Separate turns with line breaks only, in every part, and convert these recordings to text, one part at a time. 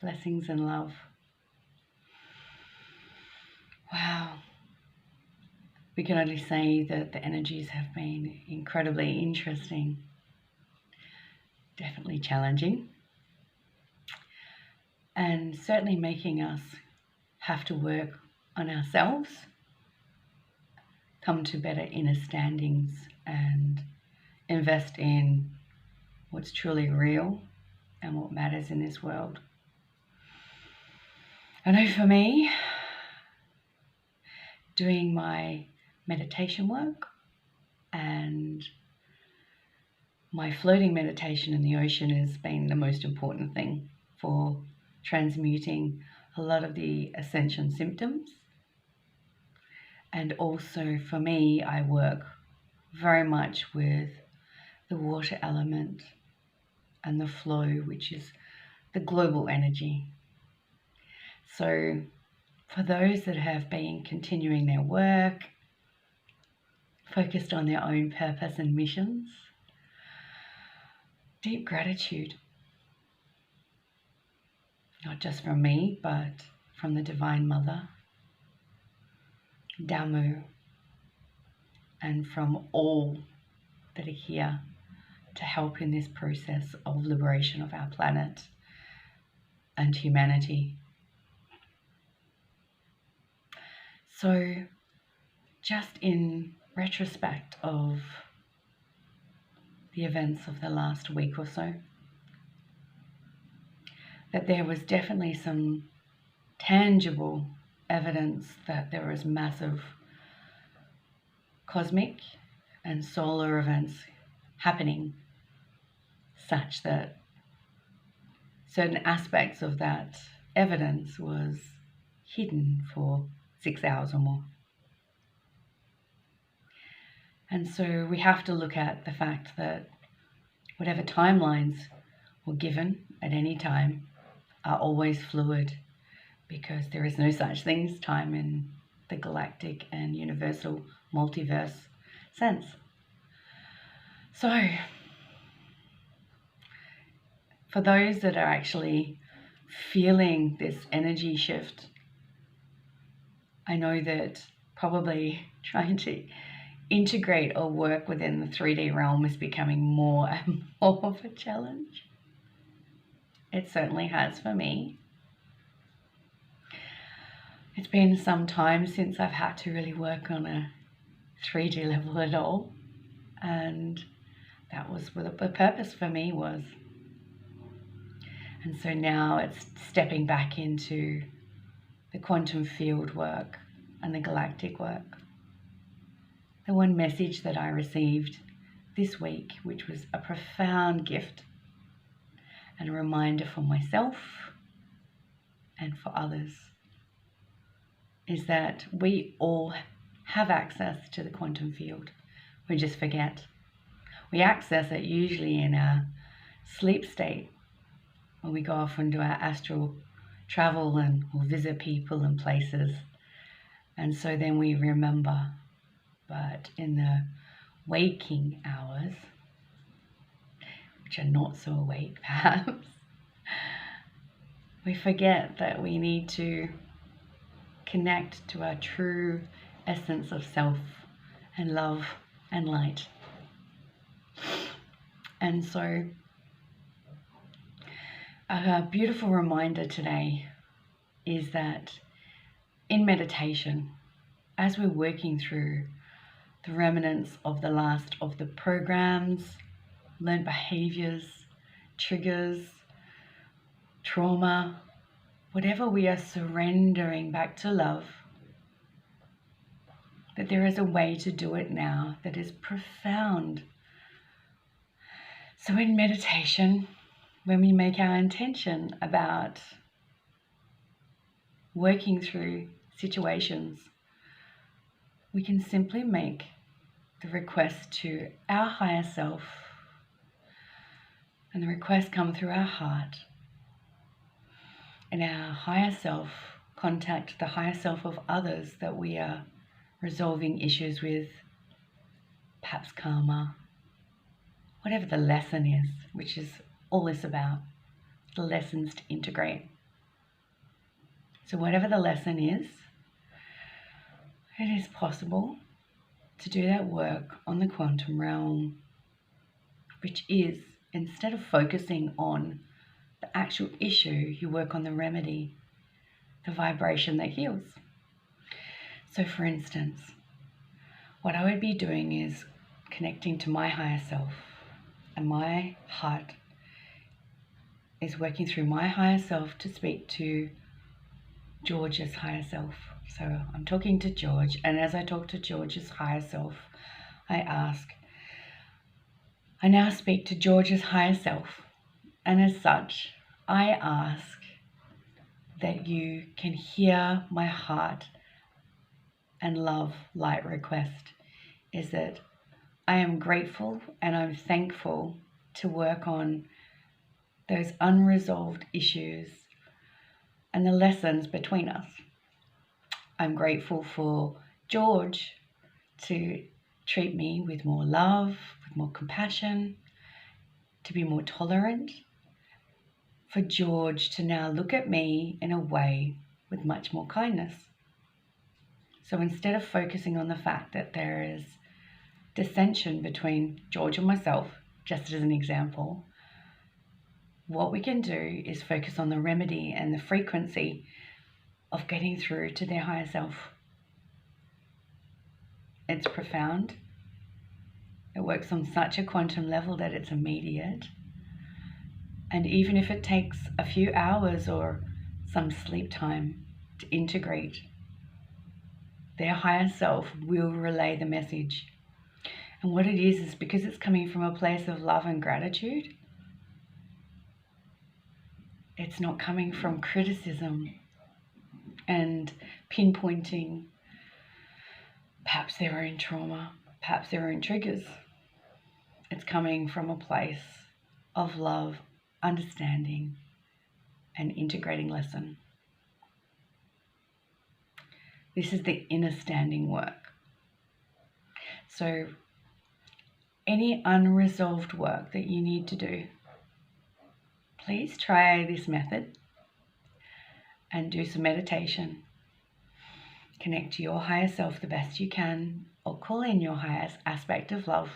Blessings and love. Wow. We can only say that the energies have been incredibly interesting, definitely challenging, and certainly making us have to work on ourselves, come to better inner standings, and invest in what's truly real and what matters in this world. I know for me, doing my meditation work and my floating meditation in the ocean has been the most important thing for transmuting a lot of the ascension symptoms. And also for me, I work very much with the water element and the flow, which is the global energy. So for those that have been continuing their work, focused on their own purpose and missions, deep gratitude, not just from me, but from the Divine Mother, Damu, and from all that are here to help in this process of liberation of our planet and humanity. So just in retrospect of the events of the last week or so, that there was definitely some tangible evidence that there was massive cosmic and solar events happening, such that certain aspects of that evidence was hidden for 6 hours or more. And so we have to look at the fact that whatever timelines were given at any time are always fluid, because there is no such thing as time in the galactic and universal multiverse sense. So for those that are actually feeling this energy shift, I know that probably trying to integrate or work within the 3D realm is becoming more and more of a challenge. It certainly has for me. It's been some time since I've had to really work on a 3D level at all, and that was what the purpose for me was. And so now it's stepping back into the quantum field work and the galactic work. The one message that I received this week, which was a profound gift and a reminder for myself and for others, is that we all have access to the quantum field. We just forget. We access it usually in our sleep state, when we go off and do our astral travel and we'll visit people and places. And so then we remember. But in the waking hours, which are not so awake perhaps, we forget that we need to connect to our true essence of self and love and light. And so a beautiful reminder today is that in meditation, as we're working through the remnants of the last of the programs, learned behaviors, triggers, trauma, whatever we are surrendering back to love, that there is a way to do it now that is profound. So in meditation, when we make our intention about working through situations, we can simply make the request to our higher self, and the request come through our heart, and our higher self contact the higher self of others that we are resolving issues with, perhaps karma, whatever the lesson is, which is all this about, the lessons to integrate. So whatever the lesson is, it is possible to do that work on the quantum realm, which is, instead of focusing on the actual issue, you work on the remedy, the vibration that heals. So for instance, what I would be doing is connecting to my higher self, and my heart is working through my higher self to speak to George's higher self. So I'm talking to George, and as I talk to George's higher self, I now speak to George's higher self, and as such, I ask that you can hear my heart and love light request is that I am grateful and I'm thankful to work on those unresolved issues and the lessons between us. I'm grateful for George to treat me with more love, with more compassion, to be more tolerant, for George to now look at me in a way with much more kindness. So instead of focusing on the fact that there is dissension between George and myself, just as an example, what we can do is focus on the remedy and the frequency of getting through to their higher self. It's profound. It works on such a quantum level that it's immediate. And even if it takes a few hours or some sleep time to integrate, their higher self will relay the message. And what it is because it's coming from a place of love and gratitude. It's not coming from criticism and pinpointing perhaps their own trauma, perhaps their own triggers. It's coming from a place of love, understanding, and integrating lesson. This is the inner standing work. So any unresolved work that you need to do, please try this method and do some meditation. Connect to your higher self the best you can, or call in your highest aspect of love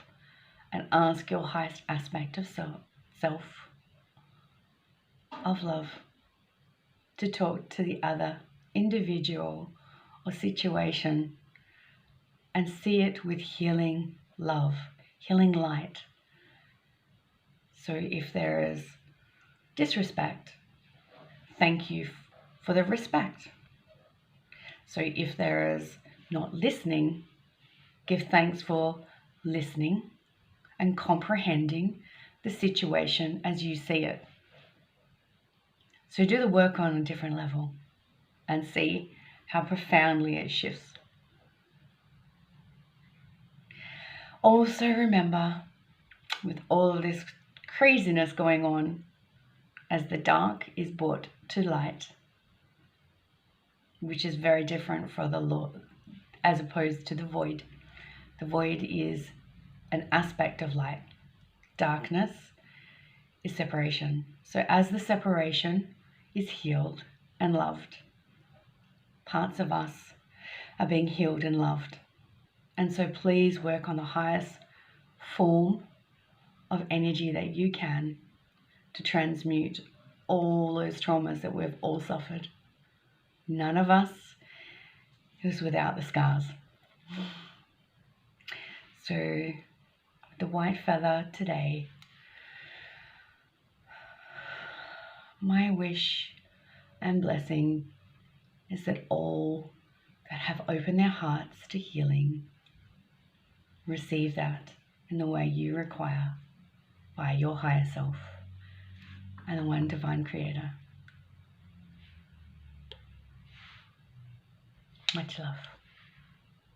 and ask your highest aspect of self of love to talk to the other individual or situation and see it with healing love, healing light. So if there is disrespect, thank you for the respect. So if there is not listening, give thanks for listening and comprehending the situation as you see it. So do the work on a different level and see how profoundly it shifts. Also remember, with all of this craziness going on, as the dark is brought to light, which is very different for the Lord as opposed to the void. The void is an aspect of light. Darkness is separation. So as the separation is healed and loved, parts of us are being healed and loved. And so please work on the highest form of energy that you can to transmute all those traumas that we've all suffered. None of us is without the scars. So the white feather today, my wish and blessing is that all that have opened their hearts to healing receive that in the way you require by your higher self and the one divine creator. Much love.